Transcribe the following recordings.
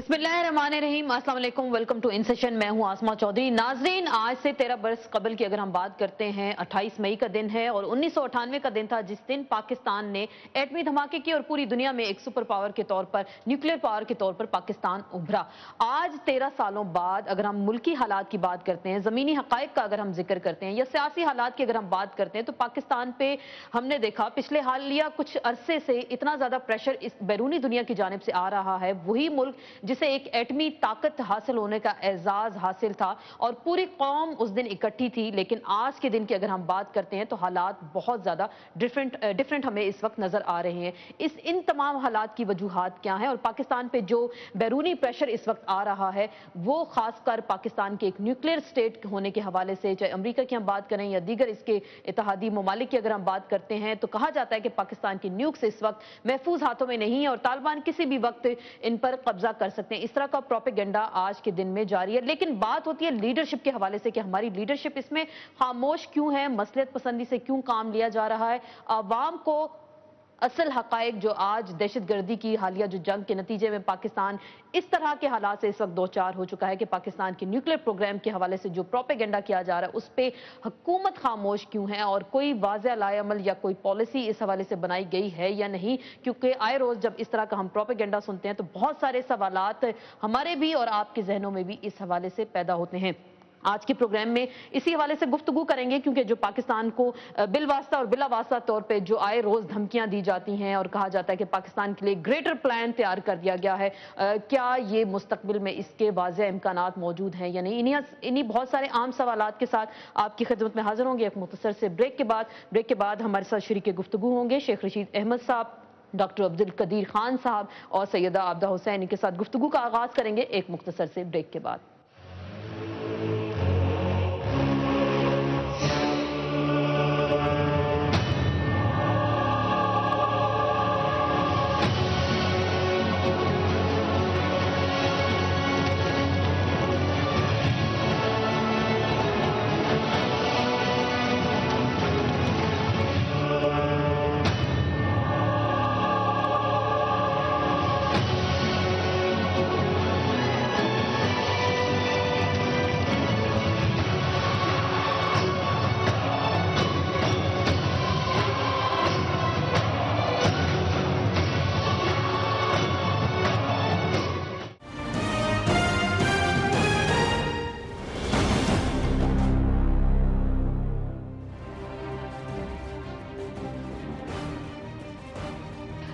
बिस्मिल्लाहिर्रहमानिर्रहीम, अस्सलाम वालेकुम, वेलकम टू इन सेशन। मैं हूं आसमा चौधरी। नाजरीन, आज से 13 बरस कबल की अगर हम बात करते हैं, 28 मई का दिन है और 1998 का दिन था जिस दिन पाकिस्तान ने एटमी धमाके की और पूरी दुनिया में एक सुपर पावर के तौर पर, न्यूक्लियर पावर के तौर पर पाकिस्तान उभरा। आज 13 सालों बाद अगर हम मुल्की हालात की बात करते हैं, जमीनी हकायक का अगर हम जिक्र करते हैं या सियासी हालात की अगर हम बात करते हैं, तो पाकिस्तान पे हमने देखा पिछले हालिया कुछ अरसे से इतना ज्यादा प्रेशर इस बैरूनी दुनिया की जानिब से आ रहा है। वही मुल्क जिसे एक एटमी ताकत हासिल होने का एजाज हासिल था और पूरी कौम उस दिन इकट्ठी थी, लेकिन आज के दिन की अगर हम बात करते हैं तो हालात बहुत ज्यादा डिफरेंट हमें इस वक्त नजर आ रहे हैं। इन तमाम हालात की वजूहात क्या है और पाकिस्तान पे जो बैरूनी प्रेशर इस वक्त आ रहा है वो खासकर पाकिस्तान के एक न्यूक्लियर स्टेट होने के हवाले से, चाहे अमेरिका की हम बात करें या दीगर इसके इत्तेहादी ममालिक की अगर हम बात करते हैं, तो कहा जाता है कि पाकिस्तान की न्यूक्स इस वक्त महफूज हाथों में नहीं है और तालिबान किसी भी वक्त इन पर कब्जा कर सकते हैं। इस तरह का प्रोपेगेंडा आज के दिन में जारी है। लेकिन बात होती है लीडरशिप के हवाले से कि हमारी लीडरशिप इसमें खामोश क्यों है, मसलियत पसंदी से क्यों काम लिया जा रहा है। आवाम को असल हकायक जो आज दहशतगर्दी की हालिया जो जंग के नतीजे में पाकिस्तान इस तरह के हालात से इस वक्त दो चार हो चुका है कि पाकिस्तान के न्यूक्लियर प्रोग्राम के हवाले से जो प्रोपेगेंडा किया जा रहा है उस पर हुकूमत खामोश क्यों है और कोई वाज़ेह लाएअमल या कोई पॉलिसी इस हवाले से बनाई गई है या नहीं। क्योंकि आए रोज जब इस तरह का हम प्रोपेगेंडा सुनते हैं तो बहुत सारे सवालात हमारे भी और आपके जहनों में भी इस हवाले से पैदा होते हैं। आज के प्रोग्राम में इसी हवाले से गुफ्तगू करेंगे, क्योंकि जो पाकिस्तान को बिलवास्ता और बिलावास्ता तौर पे जो आए रोज धमकियां दी जाती हैं और कहा जाता है कि पाकिस्तान के लिए ग्रेटर प्लान तैयार कर दिया गया है, क्या ये मुस्तकबिल में इसके वाज़ेह इम्कानात मौजूद हैं या नहीं। इन्हीं बहुत सारे आम सवालात के साथ आपकी खिदमत में हाजिर होंगे एक मुख्तसर से ब्रेक के बाद हमारे साथ शरीक गुफ्तगू होंगे शेख रशीद अहमद साहब, डॉक्टर अब्दुल कदीर खान साहब और सैयदा आबदा हुसैन। इनके साथ गुफ्तगू का आगाज करेंगे एक मुख्तसर से ब्रेक के बाद।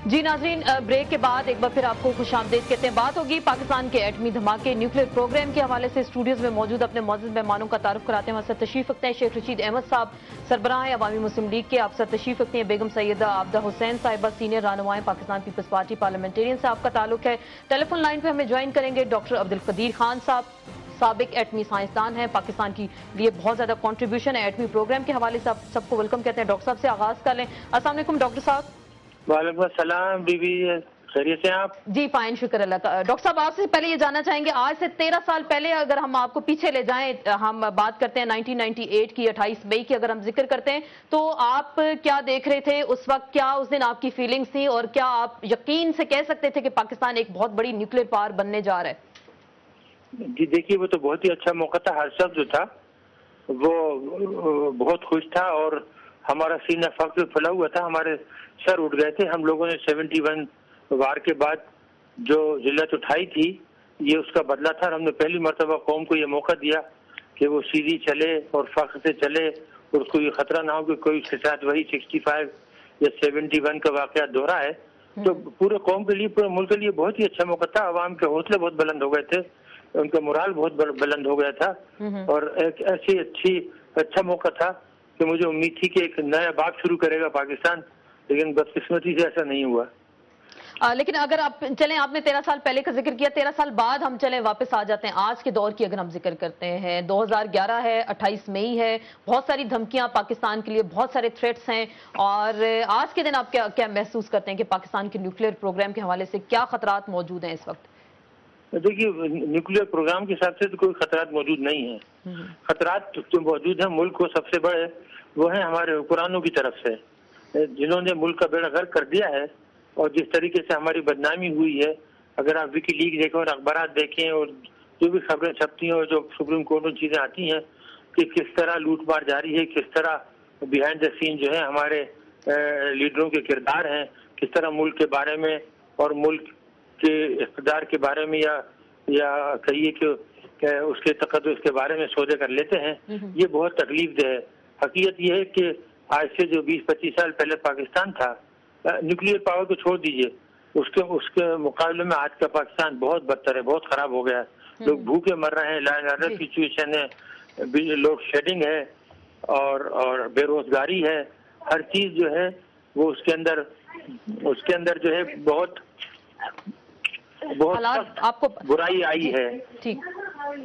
जी नाजरीन, ब्रेक के बाद एक बार फिर आपको खुशामदीद कहते हैं। बात होगी पाकिस्तान के एटमी धमाके न्यूक्लियर प्रोग्राम के हवाले से। स्टूडियोज में मौजूद अपने मौजूद मेहमानों का तारुफ कराते हैं। हमारे साथ तशरीफ रखते हैं शेख रशीद अहमद साहब, सरबराह अवामी मुस्लिम लीग के। आप साथ तशरीफ रखती हैं बेगम सैयदा आबदा हुसैन साहिबा, सीनियर रहनुमाए पाकिस्तान पीपल्स पार्टी पार्लियामेंटेरियन से आपका ताल्लुक है। टेलीफोन लाइन पर हमें ज्वाइन करेंगे डॉक्टर अब्दुल कदीर खान साहब, साबिक एटमी साइंसदान है, पाकिस्तान के लिए बहुत ज्यादा कंट्रीब्यूशन है एटमी प्रोग्राम के हवाले से। आप सबको वेलकम कहते हैं। डॉक्टर साहब से आगाज कर लें। अस्सलाम वालेकुम डॉक्टर साहब। वालेकुम सलाम बीबी, खैरियत से आप? जी फाइन, शुक्र अल्लाह का। डॉक्टर साहब, आपसे पहले ये जानना चाहेंगे, आज से 13 साल पहले अगर हम आपको पीछे ले जाएं, हम बात करते हैं 1998 की, 28 मई की अगर हम जिक्र करते हैं, तो आप क्या देख रहे थे उस वक्त, क्या उस दिन आपकी फीलिंग्स थी और क्या आप यकीन से कह सकते थे कि पाकिस्तान एक बहुत बड़ी न्यूक्लियर पावर बनने जा रहा है? जी देखिए, वो तो बहुत ही अच्छा मौका था। हर शख्स जो था वो बहुत खुश था और हमारा सीना फख्र फैला हुआ था, हमारे सर उठ गए थे। हम लोगों ने 71 वार के बाद जो जिल्लत उठाई थी ये उसका बदला था और हमने पहली मरतबा कौम को ये मौका दिया कि वो सीधी चले और फख्र से चले और उसको ये खतरा ना हो कि कोई उसके साथ वही 65 या 71 का वाकया दोहरा है। तो पूरे कौम के लिए, पूरे मुल्क के लिए बहुत ही अच्छा मौका था। आवाम के हौसले बहुत बुलंद हो गए थे, उनका मोराल बहुत बुलंद हो गया था और एक ऐसी अच्छा मौका था कि मुझे उम्मीद थी कि एक नया बाग शुरू करेगा पाकिस्तान, लेकिन बदकिस्मती से ऐसा नहीं हुआ। लेकिन अगर आप चलें, आपने 13 साल पहले का जिक्र किया, 13 साल बाद हम चलें वापस आ जाते हैं आज के दौर की अगर हम जिक्र करते हैं, 2011 है, 28 मई है, बहुत सारी धमकियां पाकिस्तान के लिए, बहुत सारे थ्रेट्स हैं और आज के दिन आप क्या महसूस करते हैं कि पाकिस्तान के न्यूक्लियर प्रोग्राम के हवाले से क्या खतरात मौजूद हैं इस वक्त? देखिए, न्यूक्लियर प्रोग्राम के हिसाब से तो कोई खतरात मौजूद नहीं है। खतरात जो मौजूद है मुल्क को सबसे बड़े वो है हमारे हुक्मरानों की तरफ से, जिन्होंने मुल्क का बेड़ा गर्क कर दिया है और जिस तरीके से हमारी बदनामी हुई है اگر آپ وکی لیگ دیکھیں اور اخبارات دیکھیں اور جو بھی خبریں چھپتی ہیں اور جو سپریم کورٹ میں چیزیں آتی ہیں کہ کس طرح لوٹ مار جاری ہے، کس طرح بیہائنڈ دا سین جو ہے ہمارے لیڈروں کے کردار ہیں، کس طرح ملک کے بارے میں اور ملک کے اقتدار کے بارے میں یا کہیے کہ اس کے تقدس کے بارے میں سودے کر لیتے ہیں، یہ بہت تکلیف دہ ہے۔ حقیقت یہ ہے کہ آج سے جو 20-25 سال پہلے پاکستان تھا، نیوکلیئر پاور کو چھوڑ دیجئے، اس کے مقابلے میں آج کا پاکستان بہت بدتر ہے، بہت خراب ہو گیا ہے۔ لوگ بھوکے مر رہے ہیں، لا اینڈ آرڈر کی سچویشن ہے، لوڈ شیڈنگ ہے اور بے روزگاری ہے، ہر چیز جو ہے وہ اس کے اندر جو ہے بہت حالات آپ کو برائی آئی ہے۔ ٹھیک،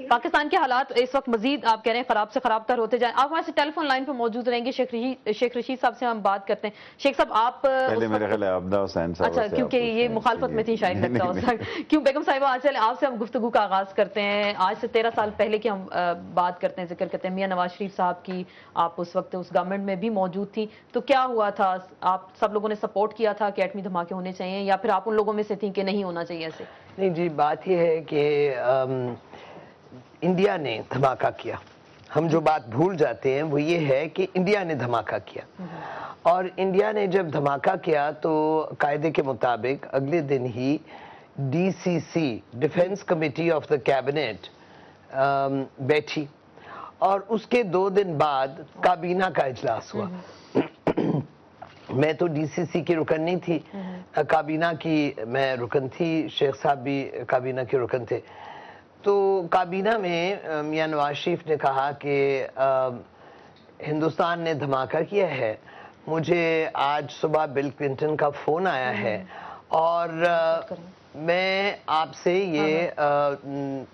پاکستان کے حالات اس وقت مزید آپ کہہ رہے ہیں خراب سے خراب تر ہوتے جائیں۔ آپ ہمارے سے ٹیلی فون لائن پہ موجود رہیں گے، شیخ رشید صاحب سے ہم بات کرتے ہیں۔ شیخ صاحب آپ پہلے میرے خیال ہے عبدہ حسین صاحب، اچھا کیونکہ یہ مخالفت میں تھی شاید لگتا ہو سکتا، کیوں بیگم صاحبہ آج چلے آپ سے ہم گفتگو کا آغاز کرتے ہیں۔ آج سے 13 سال پہلے کی ہم بات کرتے ہیں، ذکر کرتے ہیں میاں نواز شریف صاحب کی، آپ اس وقت اس گورنمنٹ میں بھی موجود تھی، تو کیا ہوا تھا؟ آپ سب لوگوں نے سپورٹ کیا تھا کہ ایٹمی دھماکے ہونے چاہیے، یا پھر آپ ان لوگوں میں سے تھیں کہ نہیں ہونا چاہیے ایسے؟ نہیں جی، بات یہ ہے کہ انڈیا نے دھماکہ کیا۔ ہم جو بات بھول جاتے ہیں وہ یہ ہے کہ انڈیا نے دھماکہ کیا، اور انڈیا نے جب دھماکہ کیا تو قاعدے کے مطابق اگلے دن ہی D C C defence committee of the cabinet بیٹھی، اور اس کے 2 دن بعد کابینہ کا اجلاس ہوا۔ میں تو ڈی سی سی کی رکن نہیں تھی، کابینہ کی میں رکن تھی، شیخ صاحب بھی کابینہ کے رکن تھے۔ تو کابینہ میں میاں نواز شریف نے کہا کہ ہندوستان نے دھماکہ کیا ہے، مجھے آج صبح بل کلنٹن کا فون آیا ہے اور میں آپ سے یہ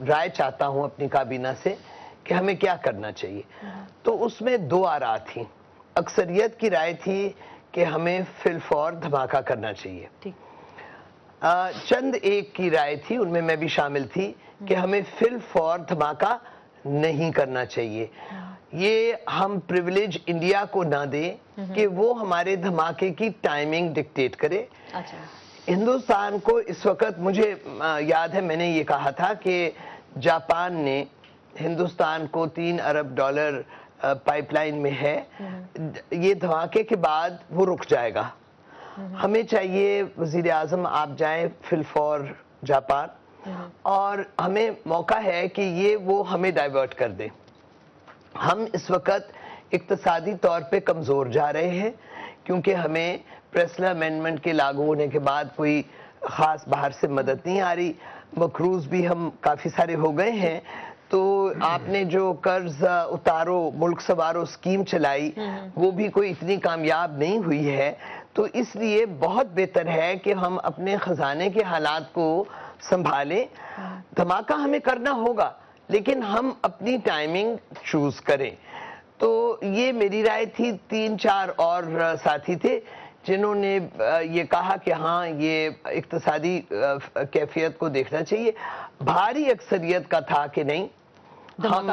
رائے چاہتا ہوں اپنی کابینہ سے کہ ہمیں کیا کرنا چاہیے۔ تو اس میں 2 آراء تھیں۔ اکثریت کی رائے تھی کہ ہمیں فی الفور دھماکہ کرنا چاہیے، چند ایک کی رائے تھی، ان میں میں بھی شامل تھی، کہ ہمیں فی الفور دھماکہ نہیں کرنا چاہیے۔ یہ ہم پریولیج انڈیا کو نہ دیں کہ وہ ہمارے دھماکے کی ٹائمنگ ڈکٹیٹ کرے۔ ہندوستان کو اس وقت، مجھے یاد ہے میں نے یہ کہا تھا کہ جاپان نے ہندوستان کو $3 ارب پائپ لائن میں ہے، یہ دھماکے کے بعد وہ رک جائے گا۔ ہمیں چاہیے وزیر اعظم آپ جائیں فی الفور جاپان، اور ہمیں موقع ہے کہ یہ وہ ہمیں ڈائیورٹ کر دیں۔ ہم اس وقت اقتصادی طور پہ کمزور جا رہے ہیں، کیونکہ ہمیں پریسلر امینڈمنٹ کے لاگو ہونے کے بعد کوئی خاص باہر سے مدد نہیں آ رہی، مقروض بھی ہم کافی سارے ہو گئے ہیں۔ تو آپ نے جو قرض اتارو ملک سوارو اسکیم چلائی، وہ بھی کوئی اتنی کامیاب نہیں ہوئی ہے۔ تو اس لیے بہت بہتر ہے کہ ہم اپنے خزانے کے حالات کو سنبھالیں۔ دھماکہ ہمیں کرنا ہوگا، لیکن ہم اپنی ٹائمنگ چوز کریں۔ تو یہ میری رائے تھی۔ 3-4 اور ساتھی تھے جنہوں نے یہ کہا کہ ہاں یہ اقتصادی کیفیت کو دیکھنا چاہیے۔ بھاری اکثریت کا تھا کہ نہیں، ہم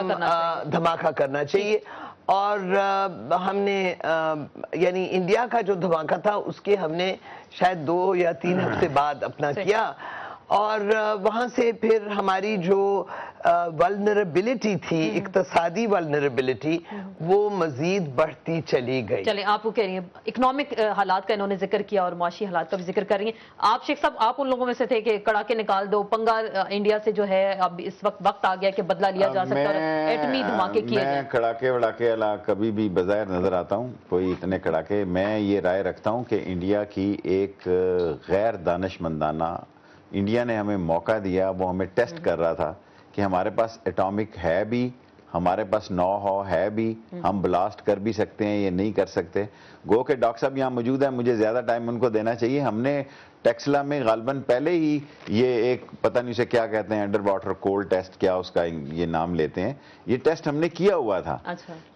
دھماکہ کرنا چاہیے۔ اور ہم نے یعنی انڈیا کا جو دھماکہ تھا اس کے ہم نے شاید 2 یا 3 ہفتے بعد اپنا کیا، اور وہاں سے پھر ہماری جو ولنریبلٹی تھی، اقتصادی ولنریبلٹی، وہ مزید بڑھتی چلی گئی۔ چلیں، آپ وہ کہہ رہی ہیں اکنامک حالات کا انہوں نے ذکر کیا اور معاشی حالات کا بھی ذکر کر رہی ہیں۔ آپ شیخ صاحب، آپ ان لوگوں میں سے تھے کہ کڑاکے نکال دو، پنگا انڈیا سے جو ہے اب اس وقت آ گیا کہ بدلہ لیا جا سکتا ہے، ایٹمی دھماکے کیے جائیں۔ میں کڑاکے وڑاکے علا کبھی بھی بظاہر نظر آتا ہوں، کوئی اتنے کڑاکے، میں یہ رائے رکھتا ہوں کہ انڈیا کی ایک غیر دانشمندانہ، انڈیا نے ہمیں موقع دیا، وہ ہمیں ٹیسٹ کر رہا تھا کہ ہمارے پاس ایٹامک ہے بھی، ہمارے پاس نو ہاؤ ہے بھی، ہم بلاسٹ کر بھی سکتے ہیں، یہ نہیں کر سکتے۔ گو کہ ڈاکٹر صاحب یہاں موجود ہیں، مجھے زیادہ ٹائم ان کو دینا چاہیے۔ ہم نے ٹیکسلا میں غالباً پہلے ہی یہ ایک پتہ نہیں اسے کیا کہتے ہیں، انڈر واٹر کول ٹیسٹ، کیا اس کا یہ نام لیتے ہیں، یہ ٹیسٹ ہم نے کیا ہوا تھا۔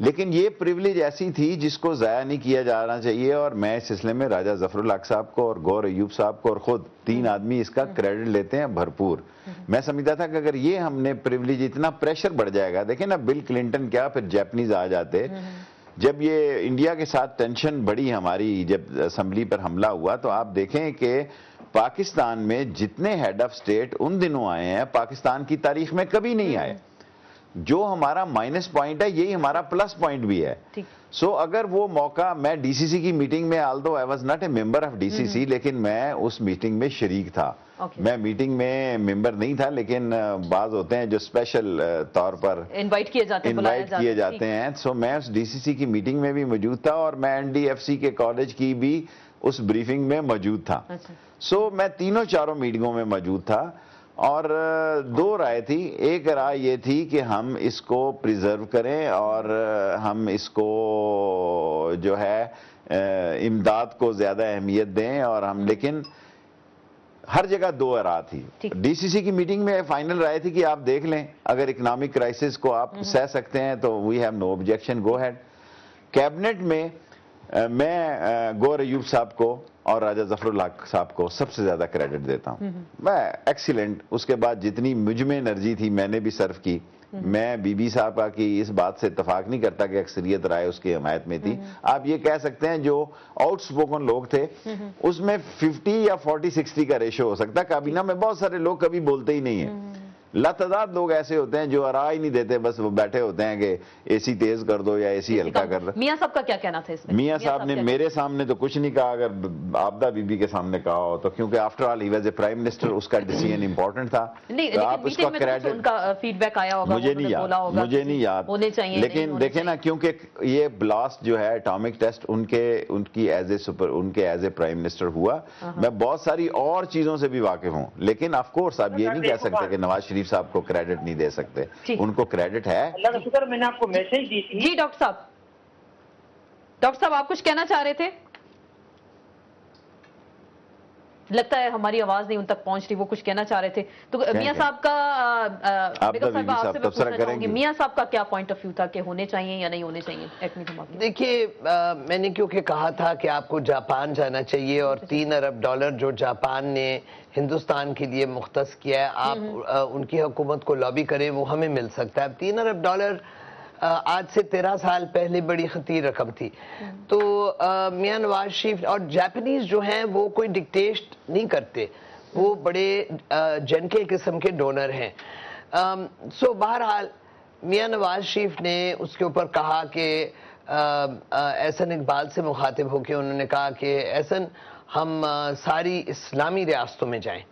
لیکن یہ پریولیج ایسی تھی جس کو ضائع نہیں کیا جانا چاہیے، اور میں اس سلسلے میں راجہ ظفر الحق صاحب کو اور گور ایوب صاحب کو اور خود 3 آدمی اس کا کریڈٹ لیتے ہیں بھرپور۔ میں سمجھتا تھا کہ اگر یہ ہم نے پریولیج، اتنا پریشر بڑھ جائے گا، دیکھیں نا بل کلنٹن کیا، پھر جیپنیز آ جاتے۔ جب یہ انڈیا کے ساتھ ٹینشن بڑھی ہماری، جب اسمبلی پر حملہ ہوا، تو آپ دیکھیں کہ پاکستان میں جتنے ہیڈ آف اسٹیٹ ان دنوں آئے ہیں پاکستان کی تاریخ میں کبھی نہیں آئے. جو ہمارا مائنس پوائنٹ ہے یہی ہمارا پلس پوائنٹ بھی ہے. سو اگر وہ موقع, میں ڈی سی سی کی میٹنگ میں, although I was not a member of D C C, لیکن میں اس میٹنگ میں شریک تھا. میں میٹنگ میں ممبر نہیں تھا, لیکن بعض ہوتے ہیں جو اسپیشل طور پر انوائٹ کیے جاتے ہیں. سو میں اس ڈی سی سی کی میٹنگ میں بھی موجود تھا, اور میں این ڈی ایف سی کے کالج کی بھی اس بریفنگ میں موجود تھا. سو میں تینوں چاروں میٹنگوں میں موجود تھا, اور دو رائے تھی. ایک رائے یہ تھی کہ ہم اس کو پریزرو کریں اور ہم اس کو جو ہے امداد کو زیادہ اہمیت دیں, اور ہم, لیکن ہر جگہ دو رائے تھی. ڈی سی سی کی میٹنگ میں فائنل رائے تھی کہ آپ دیکھ لیں, اگر اکنامک کرائسس کو آپ سہ سکتے ہیں تو we have no objection, go ahead. Cabinet میں میں گور ایوب صاحب کو اور راجہ ظفر الحق صاحب کو سب سے زیادہ کریڈٹ دیتا ہوں. میں ایکسیلنٹ, اس کے بعد جتنی مجھ میں انرجی تھی میں نے بھی صرف کی. میں بی بی صاحبہ کی اس بات سے اتفاق نہیں کرتا کہ اکثریت رائے اس کی حمایت میں تھی. آپ یہ کہہ سکتے ہیں جو آؤٹ سپوکن لوگ تھے اس میں 50 یا 40-60 کا ریشو ہو سکتا ہے. کابینہ میں بہت سارے لوگ کبھی بولتے ہی نہیں ہیں. لاتعداد لوگ ایسے ہوتے ہیں جو رائے ہی نہیں دیتے, بس وہ بیٹھے ہوتے ہیں کہ اے سی تیز کر دو یا اے سی ہلکا کر دو. میاں صاحب کا کیا کہنا تھا اس میں؟ میاں صاحب نے میرے سامنے تو کچھ نہیں کہا, اگر آبدہ بی بی کے سامنے کہا ہو تو, کیونکہ after all he was a prime minister, اس کا ڈیسیژن امپورٹنٹ تھا. آپ اس کا کریڈٹ, ان کا فیڈ بیک آیا ہوگا, مجھے نہیں یاد, لیکن دیکھیں نا, کیونکہ یہ بلاسٹ جو ہے اٹامک ٹیسٹ ان کی ایز اے پرائم منسٹر ہوا. میں بہت ساری اور چیزوں سے بھی واقف ہوں, لیکن آف کورس آپ یہ نہیں کہہ سکتے کہ نواز شریف صاحب کو کریڈٹ نہیں دے سکتے. ان کو کریڈٹ ہے. اللہ کا شکر, میں نے آپ کو میسج دی تھی. جی ڈاکٹر صاحب آپ کچھ کہنا چاہ رہے تھے؟ لگتا ہے ہماری آواز نہیں ان تک پہنچ رہی, وہ کچھ کہنا چاہ رہے تھے. تو میاں صاحب کا, بیگم صاحب آپ سے میں پوچھنا چاہوں گی, میاں صاحب کا کیا پوائنٹ آف ویو تھا کہ ہونے چاہیے یا نہیں ہونے چاہیے ایٹمی دھماکے؟ دیکھیے, میں نے کیونکہ کہا تھا کہ آپ کو جاپان جانا چاہیے, اور $3 ارب جو جاپان نے ہندوستان کے لیے مختص کیا ہے, آپ ان کی حکومت کو لابی کریں, وہ ہمیں مل سکتا ہے. $3 ارب آج سے 13 سال پہلے بڑی خطیر رقم تھی. تو میاں نواز شریف اور جاپنیز جو ہیں وہ کوئی ڈکٹیٹ نہیں کرتے, وہ بڑے جنکے قسم کے ڈونر ہیں. سو بہرحال میاں نواز شریف نے اس کے اوپر کہا کہ احسن اقبال سے مخاطب ہو کے انہوں نے کہا کہ احسن ہم ساری اسلامی ریاستوں میں جائیں,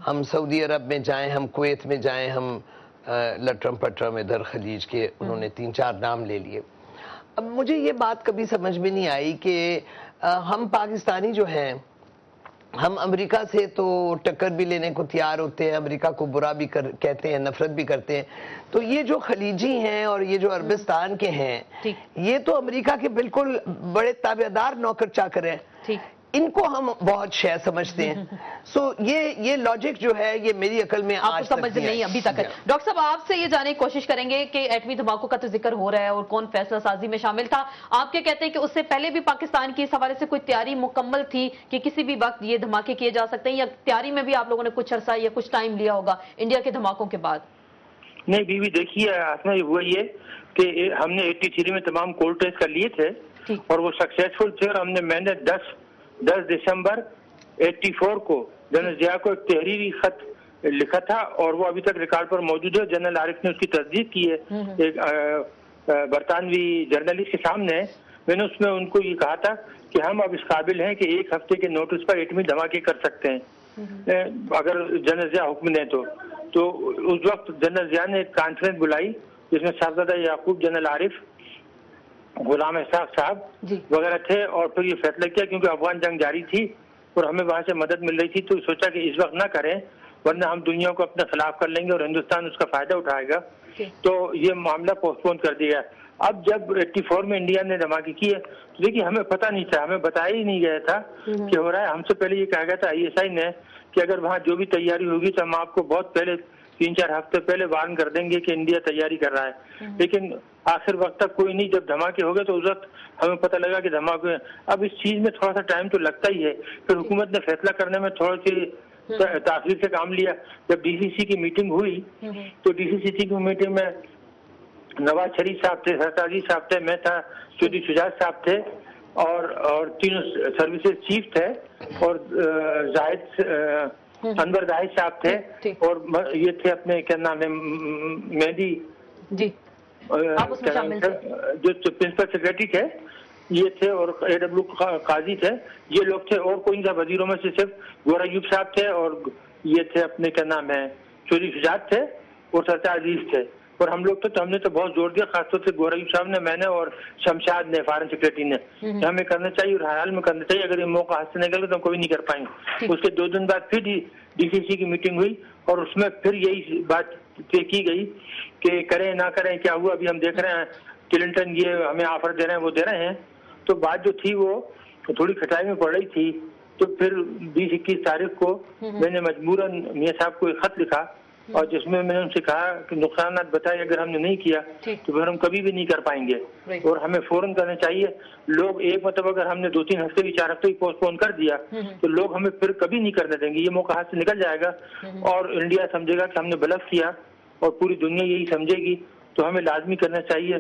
ہم سعودی عرب میں جائیں, ہم کویت میں جائیں, ہم لٹرم پٹرم ادھر خلیج کے, انہوں نے 3-4 نام لے لیے. اب مجھے یہ بات کبھی سمجھ میں نہیں آئی کہ ہم پاکستانی جو ہیں, ہم امریکہ سے تو ٹکر بھی لینے کو تیار ہوتے ہیں, امریکہ کو برا بھی کہتے ہیں, نفرت بھی کرتے ہیں. تو یہ جو خلیجی ہیں اور یہ جو عربستان کے ہیں, یہ تو امریکہ کے بالکل بڑے تابعدار نوکر چاکر ہیں, ان کو ہم بہت شے سمجھتے ہیں. سو یہ لاجک جو ہے یہ میری عقل میں آج تک سمجھ نہیں ابھی تک ہے. ڈاکٹر صاحب آپ سے یہ جاننے کی کوشش کریں گے کہ ایٹمی دھماکوں کا تو ذکر ہو رہا ہے اور کون فیصلہ سازی میں شامل تھا. آپ کیا کہتے ہیں کہ اس سے پہلے بھی پاکستان کی اس حوالے سے کوئی تیاری مکمل تھی کہ کسی بھی وقت یہ دھماکے کیے جا سکتے ہیں, یا تیاری میں بھی آپ لوگوں نے کچھ عرصہ یا کچھ ٹائم لیا ہوگا انڈیا کے دھماکوں کے بعد؟ نہیں بیوی, دیکھیے آسما ہوا یہ کہ ہم نے 83 میں تمام کول ٹیسٹ کر لیے تھے اور وہ سکسیسفل تھے, اور میں نے 10 دسمبر 84 کو جنرل ضیاء کو ایک تحریری خط لکھا تھا, اور وہ ابھی تک ریکارڈ پر موجود ہے. جنرل عارف نے اس کی تصدیق کی ہے ایک برطانوی جرنلسٹ کے سامنے. میں نے اس میں ان کو یہ کہا تھا کہ ہم اب اس قابل ہیں کہ 1 ہفتے کے نوٹس پر ایٹمی دھماکے کر سکتے ہیں اگر جنرل ضیاء حکم دیں تو اس وقت جنرل ضیاء نے ایک کانفرنس بلائی جس میں صاحبزادہ یعقوب, جنرل عارف, غلام احساق صاحب وغیرہ تھے, اور پھر یہ فیصلہ کیا کیونکہ افغان جنگ جاری تھی اور ہمیں وہاں سے مدد مل رہی تھی, تو سوچا کہ اس وقت نہ کریں ورنہ ہم دنیا کو اپنے خلاف کر لیں گے اور ہندوستان اس کا فائدہ اٹھائے گا. تو یہ معاملہ پوسٹ پون کر دیا. اب جب 84 میں انڈیا نے دھماکے کیے تو دیکھیے ہمیں پتہ نہیں تھا, ہمیں بتایا ہی نہیں گیا تھا کہ ہو رہا ہے. ہم سے پہلے یہ کہا گیا تھا ISI نے کہ اگر وہاں جو بھی تیاری ہوگی تو ہم آپ کو بہت پہلے 3-4 ہفتے پہلے وارن کر دیں گے کہ انڈیا تیاری کر رہا ہے, لیکن آخر وقت تک کوئی نہیں. جب دھماکے ہو گئے تو اس وقت ہمیں پتہ لگا کہ دھماکے. اب اس چیز میں تھوڑا سا ٹائم تو لگتا ہی ہے. پھر حکومت نے فیصلہ کرنے میں تھوڑی سی تاخیر سے کام لیا. جب ڈی سی سی کی میٹنگ ہوئی تو ڈی سی سی کی میٹنگ میں نواز شریف صاحب تھے, سرتاجی صاحب تھے, میں تھا, چودھری شجاعت صاحب تھے, اور तीनों सर्विसेज चीफ थे और अनवर जाहिद साहब थे और ये थे अपने क्या नाम है मेहदी जी, आप उसमें शामिल थे? जो प्रिंसिपल सेक्रेटरी थे ये थे और AW काजी थे, ये लोग थे और कोई नहीं था। वजीरों में से सिर्फ गौहर अयूब साहब थे और ये थे अपने क्या नाम है चौधरी शुजात थे और सरताज अजीज थे। और हम लोग तो हमने तो बहुत जोर दिया, खासतौर से गौहर अयूब साहब ने, मैंने और शमशाद ने, फॉरेन सेक्रेटरी ने, कि हमें करना चाहिए और हाल में करना चाहिए। अगर ये मौका हाथ से निकल तो हम कभी नहीं कर पाएंगे। उसके 2 दिन बाद फिर DCC की मीटिंग हुई और उसमें फिर यही बात तय की गई कि करें ना करें क्या हुआ, अभी हम देख रहे हैं क्लिंटन ये हमें ऑफर दे रहे हैं, वो दे रहे हैं। तो बात जो थी वो थोड़ी खटाई में पड़ रही थी। तो फिर 20-21 तारीख को मैंने मजबूरन मियां साहब को एक खत लिखा और जिसमें मैंने उनसे कहा कि नुकसानात बताए, अगर हमने नहीं किया तो फिर हम कभी भी नहीं कर पाएंगे और हमें फौरन करना चाहिए। लोग एक मतलब अगर हमने 2-3 हफ्ते भी 4 हफ्ते भी पोस्टपोन कर दिया तो लोग हमें फिर कभी नहीं करने देंगे। ये मौका हाथ से निकल जाएगा और इंडिया समझेगा कि हमने ब्लफ किया और पूरी दुनिया यही समझेगी। तो हमें लाजमी करना चाहिए।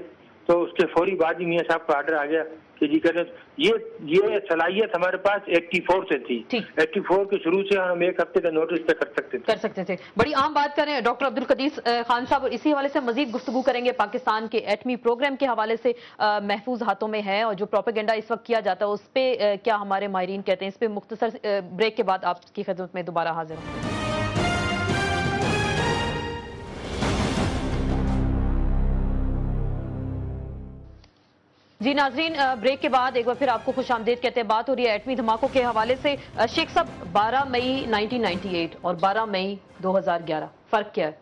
तो उसके फौरी बाद ही मियां साहब का ऑर्डर आ गया कि जी करें। ये सलाहियत हमारे पास 84 से थी। 84 के शुरू से हम 1 हफ्ते का नोटिस पे कर सकते थे। बड़ी आम बात करें डॉक्टर अब्दुल कदीर खान साहब, इसी हवाले से मजीद गुफ्तगू करेंगे। पाकिस्तान के एटमी प्रोग्राम के हवाले से महफूज हाथों में है और जो प्रोपेगेंडा इस वक्त किया जाता है उस पर क्या हमारे माहिरीन कहते हैं, इस पर मुख्तसर ब्रेक के बाद आपकी खिदमत में दोबारा हाजिर हूँ। जी नाजरीन, ब्रेक के बाद एक बार फिर आपको खुश आमदीद कहते हैं। बात हो रही है एटमी धमाकों के हवाले से। शेख साहब, 12 मई 1998 और 12 मई 2011, फर्क क्या है?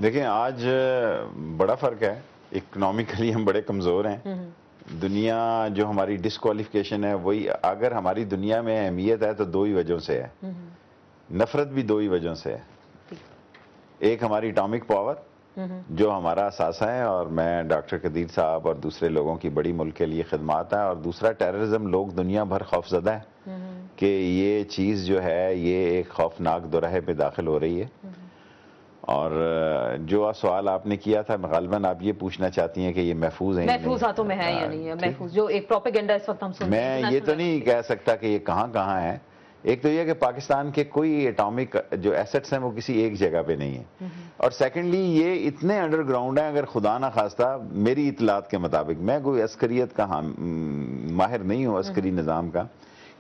देखें, आज बड़ा फर्क है। इकोनॉमिकली हम बड़े कमजोर हैं। दुनिया जो हमारी डिस्क्वालिफिकेशन है वही, अगर हमारी दुनिया में अहमियत है तो 2 ही वजहों से है। नफरत भी 2 ही वजहों से है। एक हमारी एटॉमिक पावर जो हमारा असासा है और मैं डॉक्टर कदीर साहब और दूसरे लोगों की बड़ी मुल्क के लिए खिदमात है, और दूसरा टेररिज्म। लोग दुनिया भर खौफजदा है कि ये चीज़ जो है ये एक खौफनाक दोराहे पे दाखिल हो रही है। और जो सवाल आपने किया था, गालिबन आप ये पूछना चाहती हैं कि ये महफूज है, महफूज हाथों में है या नहीं है? महफूज जो एक प्रोपेगेंडा इस वक्त हम सुन रहे हैं, मैं ये तो नहीं कह सकता कि ये कहाँ कहाँ है। एक तो ये कि पाकिस्तान के कोई एटॉमिक जो एसेट्स हैं वो किसी एक जगह पे नहीं है, और सेकेंडली ये इतने अंडरग्राउंड हैं। अगर खुदा ना खास्ता, मेरी इतलात के मुताबिक, मैं कोई अस्करियत का माहिर नहीं हूँ अस्करी निज़ाम का,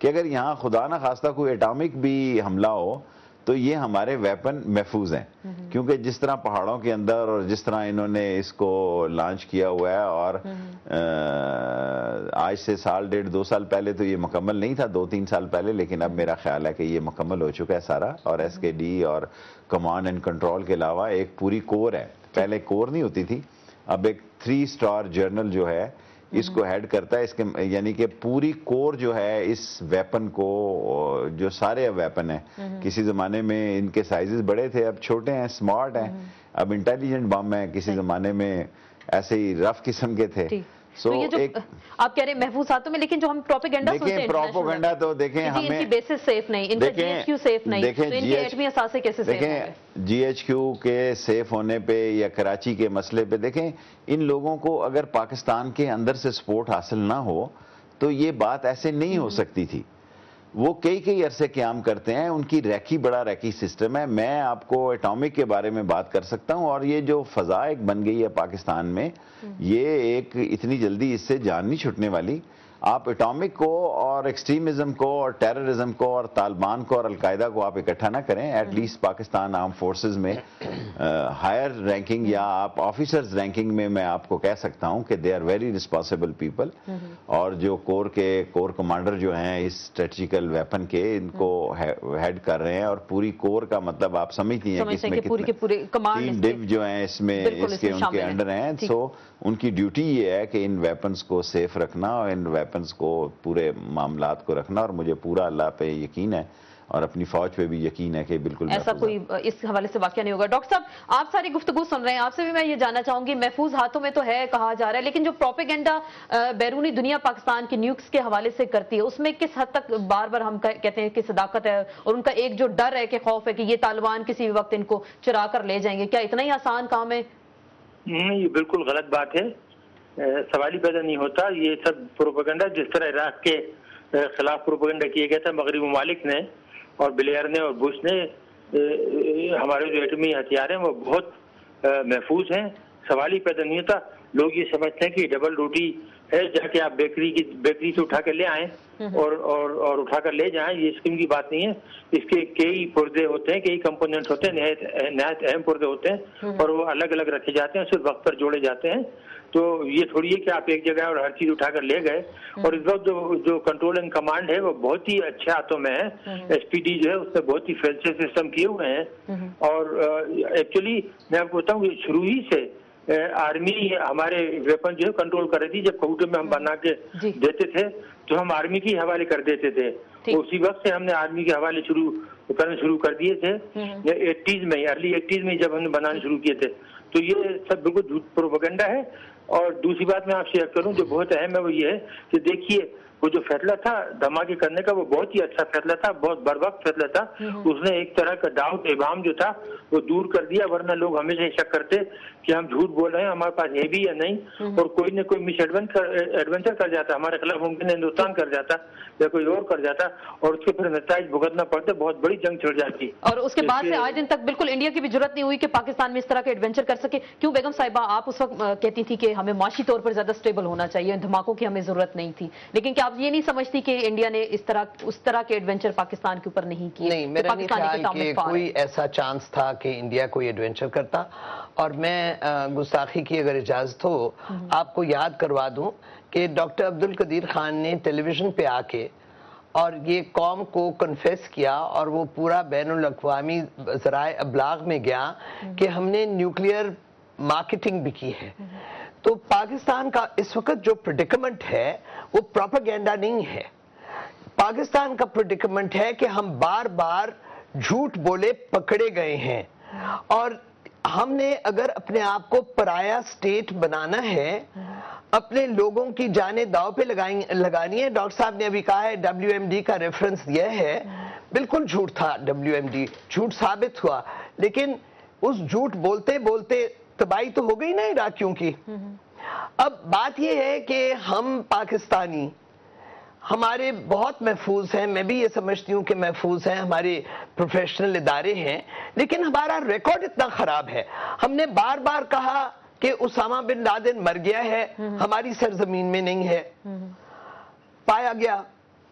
कि अगर यहाँ खुदा ना खास्ता कोई एटॉमिक भी हमला हो तो ये हमारे वेपन महफूज हैं। क्योंकि जिस तरह पहाड़ों के अंदर और जिस तरह इन्होंने इसको लॉन्च किया हुआ है, और आज से 1.5-2 साल पहले तो ये मुकम्मल नहीं था, 2-3 साल पहले, लेकिन अब मेरा ख्याल है कि ये मुकम्मल हो चुका है सारा। और SKD और कमांड एंड कंट्रोल के अलावा एक पूरी कोर है। पहले कोर नहीं होती थी, अब एक 3 स्टार जर्नल जो है इसको हेड करता है। इसके यानी कि पूरी कोर जो है इस वेपन को, जो सारे वेपन हैं, किसी ज़माने में इनके साइजेस बड़े थे, अब छोटे हैं, स्मार्ट हैं, अब इंटेलिजेंट बम है, किसी ज़माने में ऐसे ही रफ किस्म के थे। तो ये जो आप कह रहे हैं महफूज हाथों में, लेकिन जो हम प्रोपेगेंडा सुनते हैं, प्रोपेगेंडा तो देखें हमें इनकी बेसिस सेफ नहीं, इनका GHQ सेफ नहीं, तो इनके एटमी असासे कैसे सेफ होंगे? GHQ के सेफ होने पे या कराची के मसले पे देखें, इन लोगों को अगर पाकिस्तान के अंदर से सपोर्ट हासिल ना हो तो ये बात ऐसे नहीं हो सकती थी। वो कई अरसे क़याम करते हैं, उनकी बड़ा रैकी सिस्टम है। मैं आपको एटॉमिक के बारे में बात कर सकता हूं, और ये जो फ़ज़ा एक बन गई है पाकिस्तान में, ये एक इतनी जल्दी इससे जान नहीं छुटने वाली। आप एटॉमिक को और एक्सट्रीमिज्म को और टेररिज्म को और तालिबान को और अलकायदा को आप इकट्ठा ना करें। एटलीस्ट पाकिस्तान आर्म फोर्सेस में हायर रैंकिंग या आप ऑफिसर्स रैंकिंग में मैं आपको कह सकता हूं कि they are very responsible people. और जो कोर कमांडर जो हैं इस स्ट्रेटेजिकल वेपन के, इनको हेड कर रहे हैं, और पूरी कोर का मतलब आप समझती हैं कि इसमें टीम डिव जो हैं इसमें इसके उनके अंडर हैं। सो उनकी ड्यूटी ये है कि इन वेपन्स को सेफ रखना और इन वेपन्स को पूरे मामलात को रखना, और मुझे पूरा अल्लाह पे यकीन है और अपनी फौज पे भी यकीन है कि बिल्कुल ऐसा कोई इस हवाले से वाकया नहीं होगा। डॉक्टर साहब, आप सारी गुफ्तगू सुन रहे हैं, आपसे भी मैं ये जानना चाहूंगी, महफूज हाथों में तो है कहा जा रहा है, लेकिन जो प्रोपेगेंडा बैरूनी दुनिया पाकिस्तान के न्यूक्स के हवाले से करती है, उसमें किस हद तक बार बार हम कहते हैं कि सदाकत है, और उनका एक जो डर है कि खौफ है कि ये तालिबान किसी भी वक्त इनको चुरा कर ले जाएंगे, क्या इतना ही आसान काम है? नहीं, ये बिल्कुल गलत बात है। सवाल ही पैदा नहीं होता। ये सब प्रोपेगेंडा, जिस तरह इराक के खिलाफ प्रोपेगेंडा किया गया था मगरबी ममालिक ने और ब्लेयर ने और बुश ने, हमारे जो एटमी हथियार हैं वो बहुत महफूज हैं, सवाल ही पैदा नहीं होता। लोग ये समझते हैं कि डबल रोटी है, जाके आप बेकरी से उठा कर ले आएं और उठा कर ले जाएं, ये स्कीम की बात नहीं है। इसके कई पुर्जे होते हैं, कई कंपोनेंट होते हैं, नहायत अहम पुर्जे होते हैं और वो अलग अलग रखे जाते हैं, सिर्फ वक्त पर जोड़े जाते हैं। तो ये थोड़ी है कि आप एक जगह और हर चीज उठाकर ले गए। और इस वक्त जो कंट्रोल एंड कमांड है वो बहुत ही अच्छे हाथों में है। SPD जो है उसने बहुत ही फैसले सिस्टम किए हुए हैं। और एक्चुअली मैं आपको बताऊं कि शुरू ही से आर्मी हमारे वेपन जो है कंट्रोल कर रही थी। जब कबूतर में हम बना के देते थे तो हम आर्मी के हवाले कर देते थे, तो उसी वक्त से हमने आर्मी के हवाले करने शुरू कर दिए थे। 80s में, अर्ली 80s में जब हमने बनाने शुरू किए थे। तो ये सब बिल्कुल झूठ प्रोपेगेंडा है। और दूसरी बात मैं आपसे शेयर करूं जो बहुत अहम है वो ये है कि देखिए वो जो फैसला था धमाके करने का वो बहुत ही अच्छा फैसला था, बहुत बर्वक्त फैसला था। उसने एक तरह का डाउट इबाम जो था वो दूर कर दिया, वरना लोग हमेशा शक करते कि हम झूठ बोल रहे हैं, हमारे पास है भी या नहीं, और कोई न कोई मिस एडवेंचर कर जाता, हमारे खिलाफ मुमकिन हिंदुस्तान कर जाता या कोई और कर जाता और उसके फिर नतीजे भुगतना पड़ते, बहुत बड़ी जंग छिड़ जाती। और उसके बाद से आज दिन तक बिल्कुल इंडिया की भी जरूरत नहीं हुई कि पाकिस्तान में इस तरह के एडवेंचर कर सके। क्यों बेगम साहिबा, आप उस वक्त कहती थी कि हमें माशी तौर पर ज्यादा स्टेबल होना चाहिए, धमाकों की हमें जरूरत नहीं थी, लेकिन क्या आप ये नहीं समझती कि इंडिया ने उस तरह के एडवेंचर पाकिस्तान के ऊपर नहीं किए? नहीं, मेरा नहीं ख्याल कि कोई ऐसा चांस था कि इंडिया कोई एडवेंचर करता। और मैं गुस्ताखी की अगर इजाजत हो आपको याद करवा दूं कि डॉक्टर अब्दुल कदीर खान ने टेलीविजन पे आके और ये कौम को कन्फेस किया और वो पूरा बैनुल अक़वामी ज़राए अबलाग में गया कि हमने न्यूक्लियर मार्केटिंग भी की है। तो पाकिस्तान का इस वक्त जो प्रेडिकमेंट है वो प्रोपेगेंडा नहीं है। पाकिस्तान का प्रेडिकमेंट है कि हम बार बार झूठ बोले पकड़े गए हैं और हमने अगर अपने आप को पराया स्टेट बनाना है, अपने लोगों की जाने दाव पे लगानी है। डॉक्टर साहब ने अभी कहा है WMD का रेफरेंस दिया है, बिल्कुल झूठ था, WMD झूठ साबित हुआ, लेकिन उस झूठ बोलते बोलते तबाही तो हो गई ना इराकियों की। अब बात यह है कि हम पाकिस्तानी हमारे बहुत महफूज हैं, मैं भी ये समझती हूँ कि महफूज हैं, हमारे प्रोफेशनल इदारे हैं, लेकिन हमारा रिकॉर्ड इतना खराब है। हमने बार बार कहा कि उसामा बिन लादेन मर गया है, हमारी सरजमीन में नहीं है, पाया गया।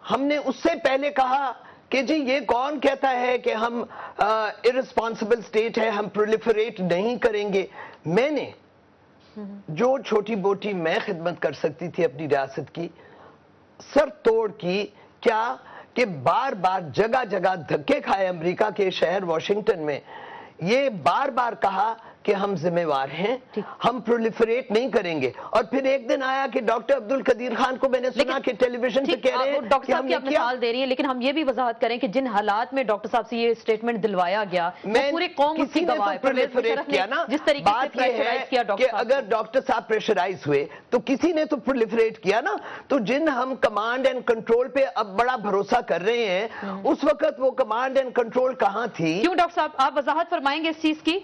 हमने उससे पहले कहा कि जी ये कौन कहता है कि हम इररिस्पॉन्सिबल स्टेट है, हम प्रोलिफरेट नहीं करेंगे। मैंने जो छोटी बोटी मैं खिदमत कर सकती थी अपनी रियासत की, सर तोड़ की, क्या कि बार बार जगह जगह धक्के खाए अमेरिका के शहर वॉशिंगटन में, ये बार बार कहा कि हम जिम्मेवार हैं, हम प्रोलिफरेट नहीं करेंगे। और फिर एक दिन आया कि डॉक्टर अब्दुल कदीर खान को मैंने सुना कि टेलीविजन पे कह रहे हैं डॉक्टर साहब की आप मिसाल दे रही है, लेकिन हम ये भी वजाहत करें कि जिन हालात में डॉक्टर साहब से ये स्टेटमेंट दिलवाया गया, पूरे कौम उसकी गवाह है। प्रोलिफरेट किया ना, जिस तरीके से प्रेशराइज किया डॉक्टर साहब, अगर डॉक्टर साहब प्रेशराइज हुए तो किसी ने तो प्रोलिफरेट किया ना। तो जिन हम कमांड एंड कंट्रोल पे अब बड़ा भरोसा कर रहे हैं, उस वक्त वो कमांड एंड कंट्रोल कहां थी? क्यों डॉक्टर साहब, आप वजाहत फरमाएंगे इस चीज की?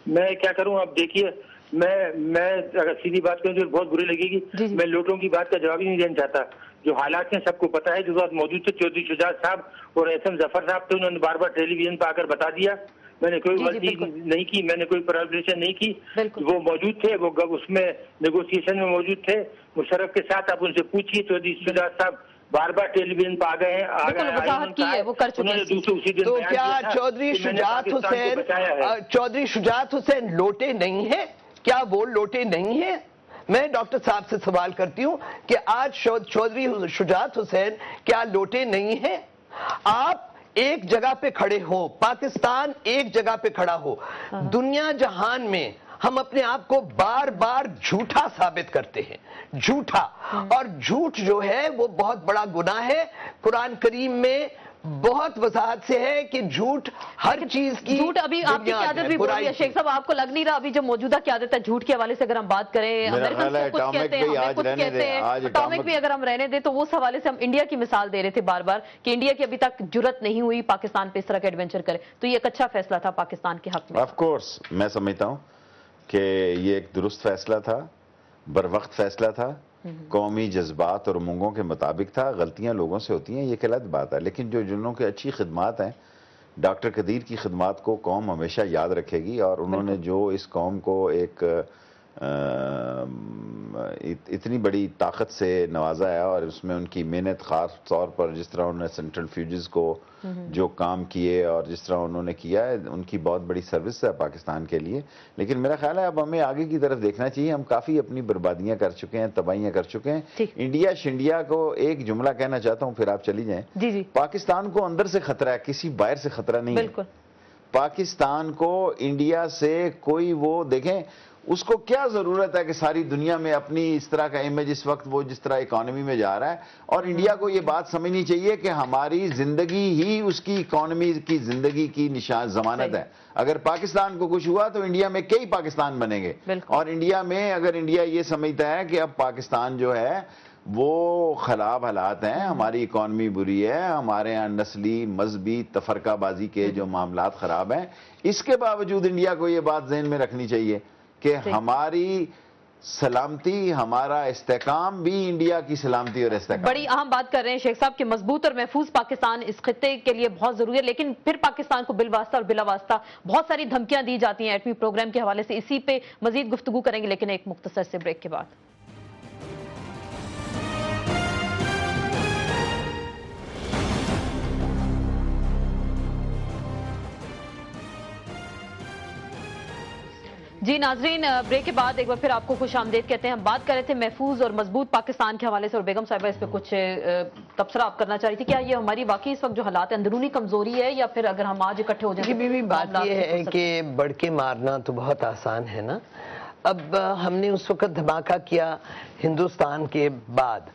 मैं क्या करूं, आप देखिए, मैं अगर सीधी बात करूं तो बहुत बुरी लगेगी। मैं लोटों की बात का जवाब ही नहीं देना चाहता। जो हालात हैं सबको पता है। जो बात मौजूद थे चौधरी शुजात साहब और SM जफर साहब थे, उन्होंने बार बार टेलीविजन पर आकर बता दिया। मैंने कोई गलती नहीं की, मैंने कोई प्रोहिबिशन नहीं की। वो मौजूद थे, वो उसमें नेगोशिएशन में मौजूद थे मुशर्रफ के साथ। आप उनसे पूछिए, चौधरी शुजात साहब बार बार टेलीविजन पर आ गए हैं, वजाहत की है, वो कर चुके हैं। तो क्या चौधरी शुजात हुसैन लोटे नहीं है? क्या वो लोटे नहीं है? मैं डॉक्टर साहब से सवाल करती हूं कि आज चौधरी शुजात हुसैन क्या लोटे नहीं है? आप एक जगह पे खड़े हो, पाकिस्तान एक जगह पे खड़ा हो, दुनिया जहान में हम अपने आप को बार बार झूठा साबित करते हैं, झूठा। और झूठ जो है वो बहुत बड़ा गुनाह है। कुरान करीम में बहुत वजाहत से है कि झूठ हर चीज की, झूठ अभी आपकी क़यादत भी बोल रही है शेख साहब, आपको लग नहीं रहा अभी जो मौजूदा क़यादत है झूठ के हवाले से अगर हम बात करें, अमेरिकन तो कुछ कहते हैं, हमें कुछ कहते हैं, एटॉमिक भी अगर हम रहने दें, तो उस हवाले से हम इंडिया की मिसाल दे रहे थे बार बार कि इंडिया की अभी तक जुर्रत नहीं हुई पाकिस्तान पे इस तरह का एडवेंचर करे। तो ये एक अच्छा फैसला था पाकिस्तान के हक में। ऑफ कोर्स मैं समझता हूँ कि ये एक दुरुस्त फैसला था बर वक्त फैसला था, कौमी जज्बात और उमंगों के मुताबिक था। गलतियां लोगों से होती हैं, ये एक अलग बात है, लेकिन जो जिन लोगों की अच्छी खिदमात हैं, डॉक्टर कदीर की खिदमात को कौम हमेशा याद रखेगी, और उन्होंने जो इस कौम को एक इतनी बड़ी ताकत से नवाजा है, और उसमें उनकी मेहनत, खास तौर पर जिस तरह उन्होंने सेंट्रल फ्यूजेस को जो काम किए और जिस तरह उन्होंने किया है, उनकी बहुत बड़ी सर्विस है पाकिस्तान के लिए। लेकिन मेरा ख्याल है अब हमें आगे की तरफ देखना चाहिए। हम काफ़ी अपनी बर्बादियां कर चुके हैं, तबाहियां कर चुके हैं। इंडिया शिंडिया को एक जुमला कहना चाहता हूं, फिर आप चली जाएं। जी जी। पाकिस्तान को अंदर से खतरा है, किसी बाहर से खतरा नहीं है। पाकिस्तान को इंडिया से कोई, वो देखें उसको क्या जरूरत है कि सारी दुनिया में अपनी इस तरह का इमेज, इस वक्त वो जिस तरह इकोनॉमी में जा रहा है, और इंडिया को ये बात समझनी चाहिए कि हमारी जिंदगी ही उसकी इकोनॉमी की जिंदगी की निशान जमानत है। अगर पाकिस्तान को कुछ हुआ तो इंडिया में कई पाकिस्तान बनेंगे, और इंडिया में अगर इंडिया ये समझता है कि अब पाकिस्तान जो है वो खराब हालात हैं, हमारी इकॉनमी बुरी है, हमारे यहाँ नस्ली मजहबी तफरकाबाजी के जो मामलात खराब हैं, इसके बावजूद इंडिया को ये बात ज़हन में रखनी चाहिए कि हमारी सलामती, हमारा इस्तेकाम भी इंडिया की सलामती और इस्तेकाम। बड़ी अहम बात कर रहे हैं शेख साहब कि मजबूत और महफूज पाकिस्तान इस खित्ते के लिए बहुत जरूरी है, लेकिन फिर पाकिस्तान को बिलवास्ता और बिलावास्ता बहुत सारी धमकियां दी जाती हैं एटमी प्रोग्राम के हवाले से। इसी पे मजीद गुफ्तगू करेंगे, लेकिन एक मुख्तसर से ब्रेक के बाद। जी नाजरीन, ब्रेक के बाद एक बार फिर आपको खुश आमदेद कहते हैं। हम बात कर रहे थे महफूज और मजबूत पाकिस्तान के हवाले से, और बेगम साहिबा इस पे कुछ तबसरा आप करना चाह रही थी। क्या ये हमारी वाकई इस वक्त जो हालात है अंदरूनी कमजोरी है, या फिर अगर हम आज इकट्ठे हो जाए? बीबी बात ये है कि बढ़ के मारना तो बहुत आसान है ना। अब हमने उस वक्त धमाका किया हिंदुस्तान के बाद,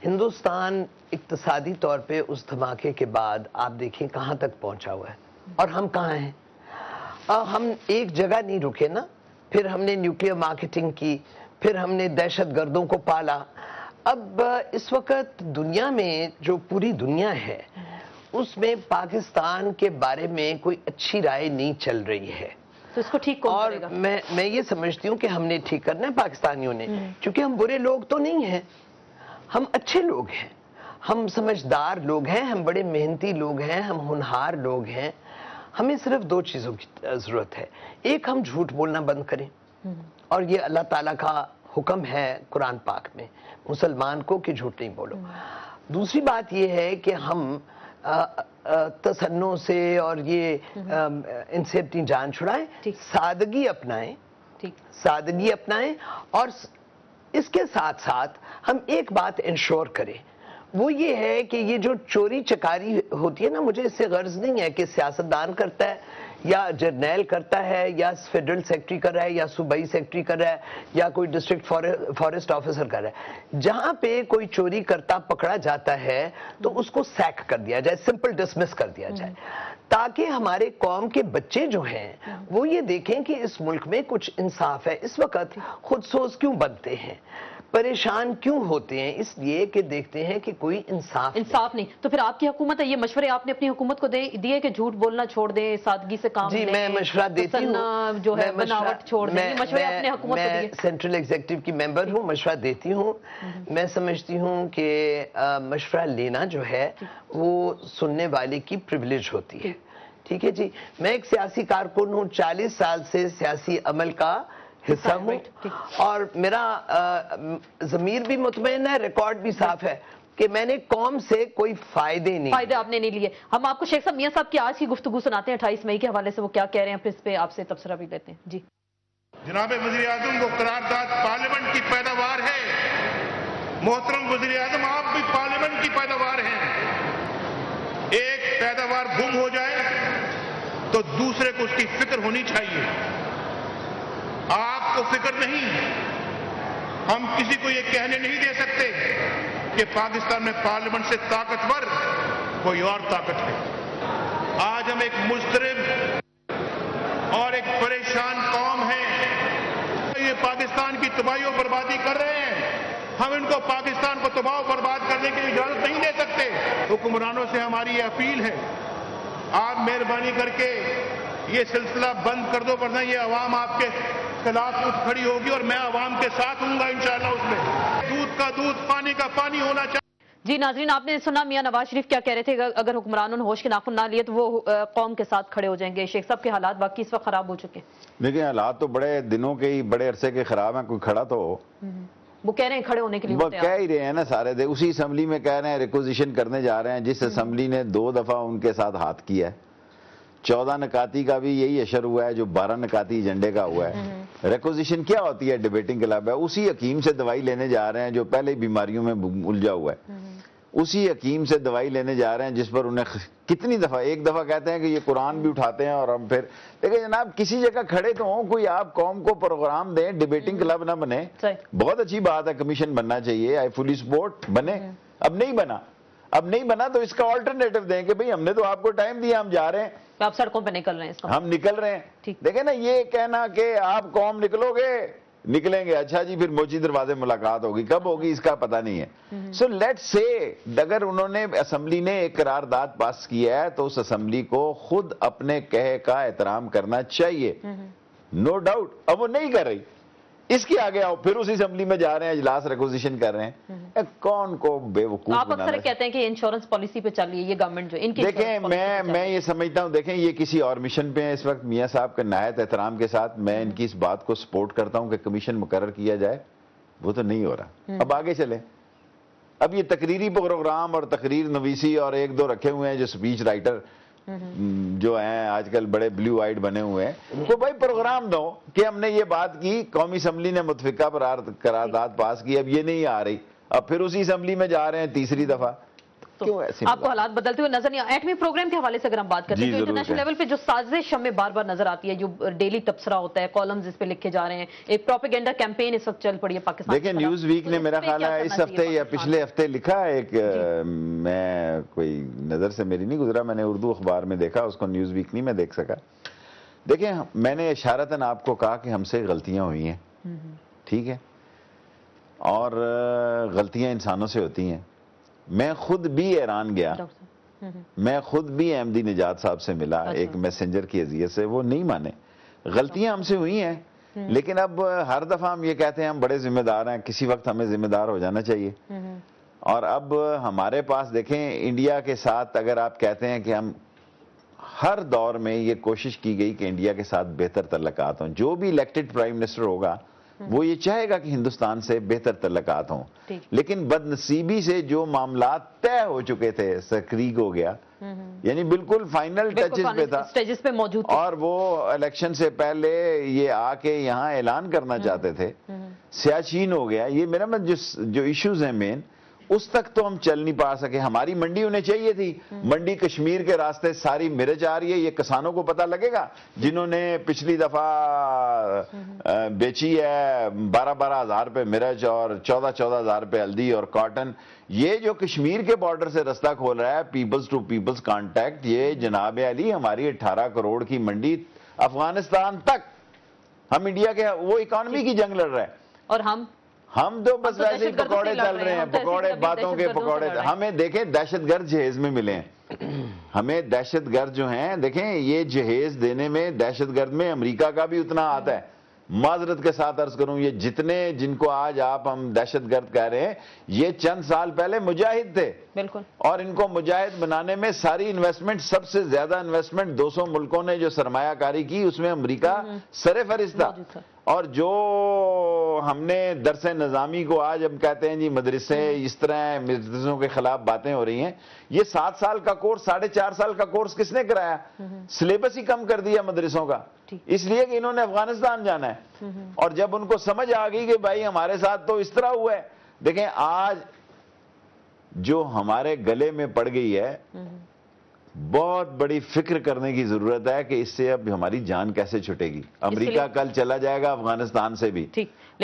हिंदुस्तान इक्तिसादी तौर पे उस धमाके के बाद आप देखिए कहाँ तक पहुंचा हुआ है, और हम कहाँ हैं। हम एक जगह नहीं रुके ना, फिर हमने न्यूक्लियर मार्केटिंग की, फिर हमने दहशत गर्दों को पाला। अब इस वक्त दुनिया में जो पूरी दुनिया है उसमें पाकिस्तान के बारे में कोई अच्छी राय नहीं चल रही है, तो इसको ठीक कौन करेगा? और मैं ये समझती हूँ कि हमने ठीक करना है, पाकिस्तानियों ने, क्योंकि हम बुरे लोग तो नहीं हैं, हम अच्छे लोग हैं, हम समझदार लोग हैं, हम बड़े मेहनती लोग हैं, हम होनहार लोग हैं। हमें सिर्फ दो चीजों की जरूरत है। एक, हम झूठ बोलना बंद करें, और ये अल्लाह ताला का हुक्म है कुरान पाक में मुसलमान को कि झूठ नहीं बोलो। दूसरी बात ये है कि हम तसन्नो से और ये इनसे अपनी जान छुड़ाएं, सादगी अपनाएं, सादगी अपनाएं, और इसके साथ साथ हम एक बात इंश्योर करें, वो ये है कि ये जो चोरी चकारी होती है ना, मुझे इससे गर्ज नहीं है कि सियासतदान करता है या जर्नैल करता है या फेडरल सेक्रेटरी कर रहा है या सूबाई सेक्रेटरी कर रहा है या कोई डिस्ट्रिक्ट फॉरेस्ट ऑफिसर कर रहा है। जहां पे कोई चोरी करता पकड़ा जाता है तो उसको सैक कर दिया जाए, सिंपल डिसमिस कर दिया जाए, ताकि हमारे कौम के बच्चे जो हैं वो ये देखें कि इस मुल्क में कुछ इंसाफ है। इस वक्त खुद सोच क्यों बनते हैं, परेशान क्यों होते हैं, इसलिए कि देखते हैं कि कोई इंसाफ नहीं। तो फिर आपकी हुकूमत है, ये मशवरे आपने अपनी हुकूमत को दिए कि झूठ बोलना छोड़ दें, सादगी से काम जी लें, मैं मशवरा देती हूँ, जो है बनावट छोड़ दें, मशवरे आपने हुकूमत को दिए। सेंट्रल एग्जीक्यूटिव की मेंबर हूँ, मशवरा देती हूँ। मैं समझती हूँ कि मशवरा लेना जो है वो सुनने वाले की प्रिविलेज होती है। ठीक है जी, मैं एक सियासी कारकुन हूँ, 40 साल से सियासी अमल का हिस्सा हूँ, और मेरा ज़मीर भी मुतमईन है, रिकॉर्ड भी साफ है कि मैंने कौम से कोई फायदे आपने नहीं लिए। हम आपको शेख साहब मियां साहब की आज की गुफ्तगू सुनाते हैं 28 मई के हवाले से, वो क्या कह रहे हैं, फिर इस पे आपसे तबसरा भी लेते हैं। जी जनाब वज़ीर आज़म, वो करारदाद पार्लियामेंट की पैदावार है। मोहतरम वज़ीर आज़म, आप भी पार्लियामेंट की पैदावार हैं। एक पैदावार गुम हो जाए तो दूसरे को उसकी फिक्र होनी चाहिए। आपको फिक्र नहीं, हम किसी को ये कहने नहीं दे सकते कि पाकिस्तान में पार्लियामेंट से ताकतवर कोई और ताकत है। आज हम एक मुस्तरिब और एक परेशान कौम है। ये पाकिस्तान की तबाही और बर्बादी कर रहे हैं, हम इनको पाकिस्तान को तबाह बर्बाद करने की इजाजत नहीं दे सकते। हुक्मरानों से हमारी ये अपील है, आप मेहरबानी करके ये सिलसिला बंद कर दो, वरना ये अवाम आपके खिलाफ उठ खड़ी होगी और मैं आवाम के साथ हूँगा इंशाअल्लाह। उसमें दूध का दूध, पानी का पानी होना चाहिए। जी नाजरीन, आपने सुना मियां नवाज शरीफ क्या कह रहे थे, अगर हुक्मरानों ने होश के नाखून ना लिए तो वो कौम के साथ खड़े हो जाएंगे। शेख साहब के हालात बाकी इस वक्त खराब हो चुके हैं। देखिए हालात तो बड़े दिनों के ही, बड़े अरसे के खराब हैं, कोई खड़ा तो हो। वो कह रहे हैं खड़े होने के लिए, वो कह ही रहे हैं ना सारे दे, उसी असम्बली में कह रहे हैं रिक्विजिशन करने जा रहे हैं, जिस असम्बली ने 2 दफा उनके साथ हाथ किया है। 14 नकाती का भी यही अशर हुआ है जो 12 नकाती एजेंडे का हुआ है। रिक्विजिशन क्या होती है? डिबेटिंग क्लब है। उसी हकीम से दवाई लेने जा रहे हैं जो पहले बीमारियों में उलझा हुआ है। उसी हकीम से दवाई लेने जा रहे हैं जिस पर उन्हें कितनी दफा, एक दफा कहते हैं कि ये कुरान भी उठाते हैं और हम फिर देखिए जनाब किसी जगह खड़े तो हों, कोई आप कौम को प्रोग्राम दें, डिबेटिंग क्लब ना बने। बहुत अच्छी बात है, कमीशन बनना चाहिए, आई फुली सपोर्ट, बने। अब नहीं बना तो इसका ऑल्टरनेटिव दें कि भाई हमने तो आपको टाइम दिया, हम जा रहे हैं, आप सड़कों पे निकल रहे हैं, हम निकल रहे हैं। देखे ना, ये कहना कि आप कौम निकलेंगे, अच्छा जी फिर मोची दरवाजे मुलाकात होगी, कब होगी इसका पता नहीं है। सो लेट्स से अगर उन्होंने असेंबली ने एक करारदाद पास किया है तो उस असेंबली को खुद अपने कहे का एहतराम करना चाहिए, नो डाउट। अब वो नहीं कर रही, इसके आगे आओ फिर उसी असेंबली में जा रहे हैं, इजलास रिक्विजिशन कर रहे हैं। कौन को बेवकूफ आप अक्सर कहते हैं कि इंश्योरेंस पॉलिसी पे चल रही है ये गवर्नमेंट जो इनकी। देखें मैं ये समझता हूं, देखें ये किसी और मिशन पे है इस वक्त। मियां साहब के नायत एहतराम के साथ मैं इनकी इस बात को सपोर्ट करता हूं कि कमीशन मुकर्रर किया जाए, वो तो नहीं हो रहा। अब आगे चले, अब ये तकरीरी प्रोग्राम और तकरीर नवीसी और 1-2 रखे हुए हैं जो स्पीच राइटर जो हैं आजकल बड़े ब्लू आइड बने हुए हैं, तो भाई प्रोग्राम दो कि हमने ये बात की, कौमी असम्बली ने मुतफिका करारदाद पास की, अब ये नहीं आ रही, अब फिर उसी असम्बली में जा रहे हैं तीसरी दफा। तो क्यों ऐसे आपको हालात बदलते हुए नजर नहीं? एटमी प्रोग्राम के हवाले से अगर हम बात करते हैं तो इंटरनेशनल लेवल पे जो साजिश हमें बार बार नजर आती है, जो डेली तबसरा होता है, कॉलम्स इस पे लिखे जा रहे हैं, एक प्रोपेगेंडा कैंपेन इस वक्त चल पड़ी है पाकिस्तान। देखिए न्यूज वीक ने मेरा ख्याल है इस हफ्ते या पिछले हफ्ते लिखा है एक, मैं कोई नजर से मेरी नहीं गुजरा, मैंने उर्दू अखबार में देखा, उसको न्यूज वीक नहीं मैं देख सका। देखिए मैंने इशारतन आपको कहा कि हमसे गलतियां हुई हैं, ठीक है, और गलतियां इंसानों से होती हैं। मैं खुद भी हैरान गया, मैं खुद भी अहमदी निजात साहब से मिला एक मैसेंजर की अजियत से, वो नहीं माने। गलतियां हमसे हुई हैं, लेकिन अब हर दफा हम ये कहते हैं हम बड़े जिम्मेदार हैं, किसी वक्त हमें जिम्मेदार हो जाना चाहिए। और अब हमारे पास देखें, इंडिया के साथ अगर आप कहते हैं कि हम हर दौर में ये कोशिश की गई कि इंडिया के साथ बेहतर तल्लकात हों, जो भी इलेक्टेड प्राइम मिनिस्टर होगा वो ये चाहेगा कि हिंदुस्तान से बेहतर तल्लकात हों, लेकिन बदनसीबी से जो मामला तय हो चुके थे, सक्रीग हो गया, यानी बिल्कुल फाइनल टचेस पे था, स्टेजेस पे मौजूद, और वो इलेक्शन से पहले ये आके यहाँ ऐलान करना चाहते थे, सियाचीन हो गया। ये मेरा मतलब जो इश्यूज हैं मेन, उस तक तो हम चल नहीं पा सके। हमारी मंडी उन्हें चाहिए थी, मंडी कश्मीर के रास्ते सारी मिर्च आ रही है, ये किसानों को पता लगेगा जिन्होंने पिछली दफा बेची है 12-12 हज़ार रुपए मिर्च और 14-14 हज़ार रुपए हल्दी और कॉटन। ये जो कश्मीर के बॉर्डर से रास्ता खोल रहा है पीपल्स टू पीपल्स कांटेक्ट, ये जनाब अली हमारी 18 करोड़ की मंडी अफगानिस्तान तक, हम इंडिया के वो इकोनॉमी की जंग लड़ रहे हैं, और हम तो बस वैसे ही पकौड़े चल रहे हैं, पकौड़े बातों के पकौड़े। हमें देखें दहशतगर्द जहेज में मिले हैं, हमें दहशतगर्द जो हैं, देखें ये जहेज देने में दहशतगर्द में अमेरिका का भी उतना आता है। माजरत के साथ अर्ज करूं, ये जिनको आज आप हम दहशतगर्द कह रहे हैं, ये चंद साल पहले मुजाहिद थे, बिल्कुल, और इनको मुजाहिद बनाने में सारी इन्वेस्टमेंट, सबसे ज्यादा इन्वेस्टमेंट 200 मुल्कों ने जो सरमायाकारी की उसमें अमेरिका सरे-फहरिस्त था। और जो हमने दरसे निजामी को आज हम कहते हैं जी मदरसे, इस तरह मदरसों के खिलाफ बातें हो रही हैं, ये 7 साल का कोर्स, 4.5 साल का कोर्स किसने कराया? सिलेबस ही कम कर दिया मदरसों का, इसलिए कि इन्होंने अफगानिस्तान जाना है। और जब उनको समझ आ गई कि भाई हमारे साथ तो इस तरह हुआ है, देखें आज जो हमारे गले में पड़ गई है, बहुत बड़ी फिक्र करने की जरूरत है कि इससे अब हमारी जान कैसे छुटेगी। अमेरिका कल चला जाएगा अफगानिस्तान से भी,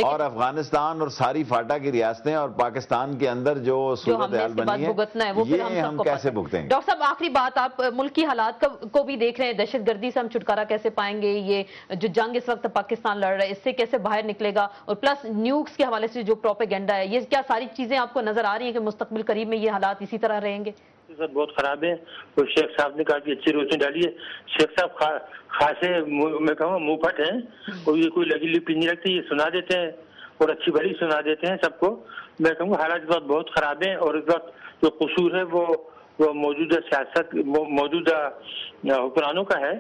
और अफगानिस्तान और सारी फाटा की रियासतें और पाकिस्तान के अंदर जो सूरत हाल बनी है, वो ये हम कैसे भुगतेंगे? डॉक्टर साहब आखिरी बात, आप मुल्क की हालात को भी देख रहे हैं, दहशतगर्दी से हम छुटकारा कैसे पाएंगे, ये जो जंग इस वक्त पाकिस्तान लड़ रहा है इससे कैसे बाहर निकलेगा, और प्लस न्यूज़ के हवाले से जो प्रोपेगेंडा है, ये क्या सारी चीजें आपको नजर आ रही है कि मुस्तकबिल करीब में ये हालात इसी तरह रहेंगे? सर बहुत खराब है। तो शेख साहब ने काफी अच्छी रोशनी डाली है। शेख साहब खासे मैं कहूँ मुंहफट हैं और ये कोई लगी लिपि नहीं रखती, ये सुना देते हैं और अच्छी भली सुना देते हैं सबको। मैं कहूँगा हालात इस वक्त बहुत खराब है और इस वक्त जो कसूर है वो मौजूदा सियासत मौजूदा हुक्मरानों का है।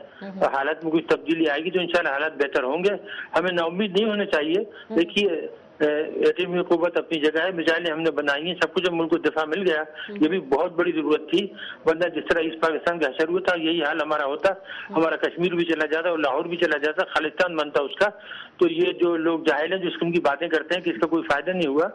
हालात में कुछ तब्दीली आएगी तो इंशाल्लाह हालात बेहतर होंगे। हमें नाउम्मीद नहीं होने चाहिए। देखिए एटमी कुव्वत अपनी जगह है, मिसाइलें हमने बनाई हैं, सब कुछ जब मुल्क को दफा मिल गया, ये भी बहुत बड़ी जरूरत थी, वरना जिस तरह इस पाकिस्तान का हशर हुआ था यही हाल हमारा होता, हमारा कश्मीर भी चला जाता और लाहौर भी चला जाता, खालिस्तान बनता उसका। तो ये जो लोग जाहिल हैं जो किस्म की बातें करते हैं कि इसका कोई फायदा नहीं हुआ,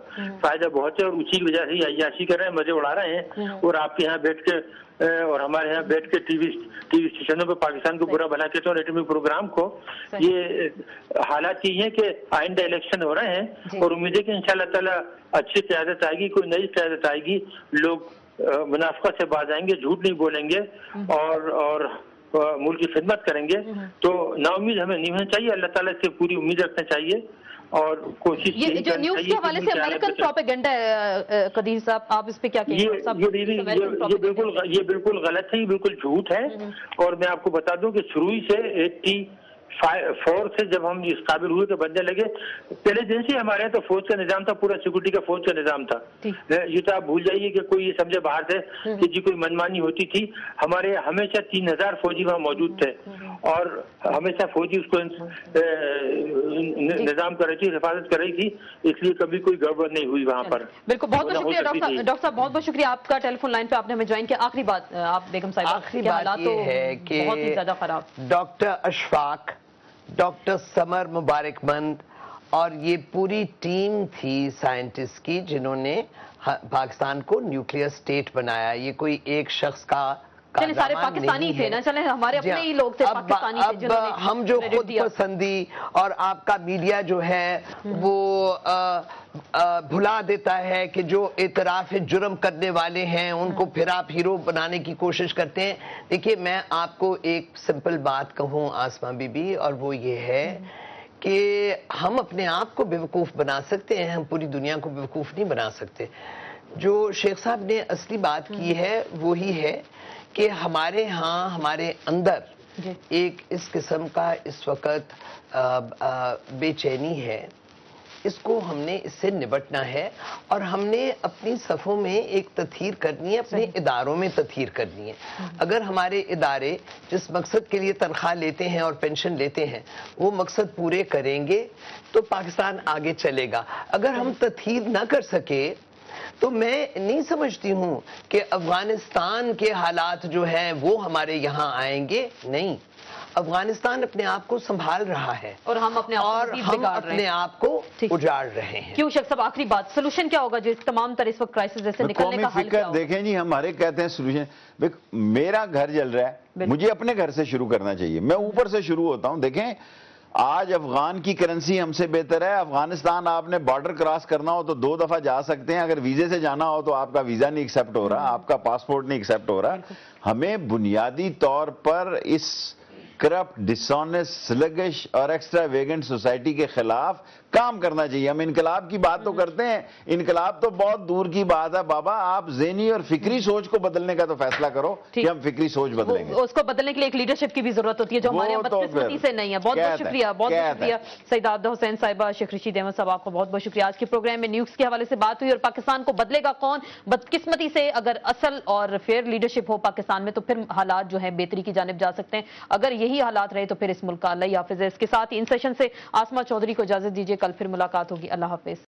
फायदा बहुत है और उसी की वजह से अय्याशी कर रहे हैं, मजे उड़ा रहे हैं और आपके यहाँ बैठ के और हमारे यहाँ बैठ के टीवी स्टेशनों पे पाकिस्तान को बुरा भला कहते हैं और एटमी प्रोग्राम को। ये हालात ये है कि आइंदा इलेक्शन हो रहे हैं और उम्मीद है कि इंशाल्लाह ताला अच्छी क़यादत आएगी, कोई नई क़यादत आएगी, लोग मुनाफिकत से बाज आएंगे, झूठ नहीं बोलेंगे और मुल्क की खिदमत करेंगे। तो नाउम्मीद हमें नहीं होना चाहिए, अल्लाह ताला से पूरी उम्मीद रखना चाहिए और कोशिश ये जो न्यूज़ के हवाले से अमेरिकन प्रोपेगेंडा है कदीर साहब, आप इस पे क्या कहेंगे? ये बिल्कुल गलत है, ये बिल्कुल झूठ है। और मैं आपको बता दूं कि शुरू ही से 84 से जब हम इस काबिल हुए तो बनने लगे, पहले दिन से हमारे यहाँ तो फौज का निजाम था, पूरा सिक्योरिटी का फौज का निजाम था। ये तो आप भूल जाइए कि कोई ये समझे बाहर से कि जी कोई मनमानी होती थी। हमारे हमेशा 3000 फौजी वहाँ मौजूद थे और हमेशा फौजी उसको निजाम कर रही थी, हिफाजत कर रही थी, इसलिए कभी कोई गड़बड़ नहीं हुई वहाँ पर। बिल्कुल, बहुत बहुत शुक्रिया डॉक्टर साहब, बहुत बहुत शुक्रिया आपका टेलीफोन लाइन पे आपने हमें ज्वाइन किया। आखिरी बात आप बेगम साहिबा, आखिरी बात ये है कि बहुत ही ज्यादा खराब, डॉक्टर अशफाक, डॉक्टर समर मुबारकमंद और ये पूरी टीम थी साइंटिस्ट की जिन्होंने पाकिस्तान को न्यूक्लियर स्टेट बनाया। ये कोई एक शख्स का चले सारे पाकिस्तानी थे ना, चले हमारे अपने ही लोग थे पाकिस्तानी थे जिन्होंने हम जो खुद पसंदी और आपका मीडिया जो है वो भुला देता है कि जो इतराफ जुर्म करने वाले हैं उनको फिर आप हीरो बनाने की कोशिश करते हैं। देखिए मैं आपको एक सिंपल बात कहूँ आसमा बीबी, और वो ये है कि हम अपने आप को बेवकूफ़ बना सकते हैं, हम पूरी दुनिया को बेवकूफ़ नहीं बना सकते। जो शेख साहब ने असली बात की है वो ही है कि हमारे यहाँ हमारे अंदर एक इस किस्म का इस वक्त बेचैनी है, इसको हमने इससे निपटना है और हमने अपनी सफ़ों में एक तथहीर करनी है, अपने इदारों में तथहीर करनी है। अगर हमारे इदारे जिस मकसद के लिए तनख्वाह लेते हैं और पेंशन लेते हैं वो मकसद पूरे करेंगे तो पाकिस्तान आगे चलेगा। अगर हम तथहीर ना कर सके तो मैं नहीं समझती हूँ कि अफगानिस्तान के हालात जो हैं वो हमारे यहाँ आएंगे। नहीं, अफगानिस्तान अपने आप को संभाल रहा है और हम अपने आप को उजाड़ रहे हैं। क्यों शेख साहब, आखिरी बात, सोल्यूशन क्या होगा जो तमाम तरह इस वक्त क्राइसिस से निकलने का हल क्या होगा? देखें जी, हमारे कहते हैं सोल्यूशन, मेरा घर जल रहा है, मुझे अपने घर से शुरू करना चाहिए, मैं ऊपर से शुरू होता हूँ। देखें आज अफगान की करेंसी हमसे बेहतर है। अफगानिस्तान आपने बॉर्डर क्रॉस करना हो तो 2 दफा जा सकते हैं, अगर वीजे से जाना हो तो आपका वीजा नहीं एक्सेप्ट हो रहा, आपका पासपोर्ट नहीं एक्सेप्ट हो रहा। हमें बुनियादी तौर पर इस करप्ट, डिसऑनेस्ट, स्लगिश और एक्स्ट्रा वेगेंट सोसाइटी के खिलाफ काम करना चाहिए। हम इनकलाब की बात तो करते हैं, इनकलाब तो बहुत दूर की बात है बाबा। आप ज़हनी और फिक्री सोच को बदलने का तो फैसला करो कि हम फिक्री सोच बदलेंगे। उसको बदलने के लिए एक लीडरशिप की भी जरूरत होती है जो हमारे बदकिस्मती से नहीं है। बहुत बहुत शुक्रिया, बहुत बहुत शुक्रिया सईदा अब्दा हुसैन साहिबा, शेख रशीद अहमद साहब, आपको बहुत बहुत शुक्रिया। आज के प्रोग्राम में न्यूज़ के हवाले से बात हुई और पाकिस्तान को बदलेगा कौन बदकिस्मती से। अगर असल और फेयर लीडरशिप हो पाकिस्तान में तो फिर हालात जो है बेहतरी की जानिब जा सकते हैं। अगर यही हालात रहे तो फिर इस मुल्क का अल्लाह हाफिज़ है। इसके साथ ही इन सेशन से आसमा चौधरी को इजाजत दीजिए, कल फिर मुलाकात होगी। अल्लाह हाफिज़।